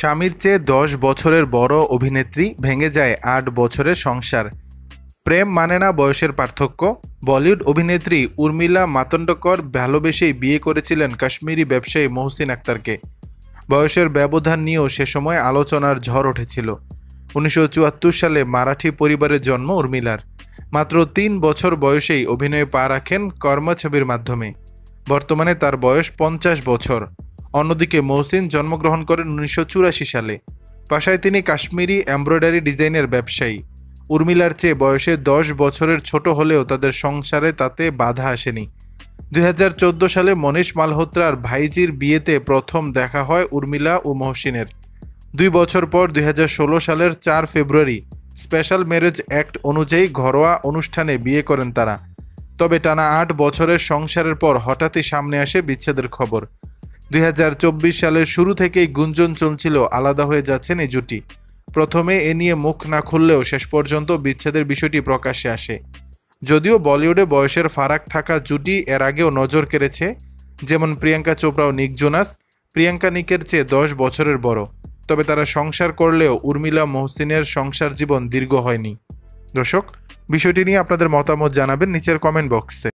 স্বামীর চেয়ে ১০ বছরের বড় অভিনেত্রী, ভেঙে যায় ৮ বছরের সংসার। প্রেম মানে না বয়সের পার্থক্য। বলিউড অভিনেত্রী উর্মিলা মাতোন্ডকর ভালোবেসেই বিয়ে করেছিলেন কাশ্মীরি ব্যবসায়ী মহসিন আক্তারকে। বয়সের ব্যবধান নিয়েও সে সময় আলোচনার ঝড় উঠেছিল। ১৯৭৪ সালে মারাঠি পরিবারে জন্ম উর্মিলার। মাত্র ৩ বছর বয়সেই অভিনয়ে পা রাখেন কর্মছবির মাধ্যমে। বর্তমানে তার বয়স ৫০ বছর। অন্যদিকে মহসিন জন্মগ্রহণ করেন ১৯৮৪ সালে। পেশায় তিনি কাশ্মীরি এমব্রয়ডারি ডিজাইনের ব্যবসায়ী। উর্মিলার চেয়ে বয়সে ১০ বছরের ছোট হলেও তাদের সংসারে তাতে বাধা আসেনি। ২০১৪ সালে মনীষ মালহোত্রার ভাইজির বিয়েতে প্রথম দেখা হয় উর্মিলা ও মহসিনের। ২ বছর পর ২০১৬ সালের ৪ ফেব্রুয়ারি স্পেশাল ম্যারেজ অ্যাক্ট অনুযায়ী ঘরোয়া অনুষ্ঠানে বিয়ে করেন তারা। তবে টানা ৮ বছরের সংসারের পর হঠাৎই সামনে আসে বিচ্ছেদের খবর। ২০২৪ সালের শুরু থেকেই গুঞ্জন চলছিল আলাদা হয়ে যাচ্ছেন এই জুটি। প্রথমে এ নিয়ে মুখ না খুললেও শেষ পর্যন্ত বিচ্ছেদের বিষয়টি প্রকাশ্যে আসে। যদিও বলিউডে বয়সের ফারাক থাকা জুটি এর আগেও নজর কেড়েছে, যেমন প্রিয়াঙ্কা চোপড়া ও নিক জোনাস। প্রিয়াঙ্কা নিকের চেয়ে ১০ বছরের বড়। তবে তারা সংসার করলেও উর্মিলা মহসিনের সংসার জীবন দীর্ঘ হয়নি। দর্শক, বিষয়টি নিয়ে আপনাদের মতামত জানাবেন নিচের কমেন্ট বক্সে।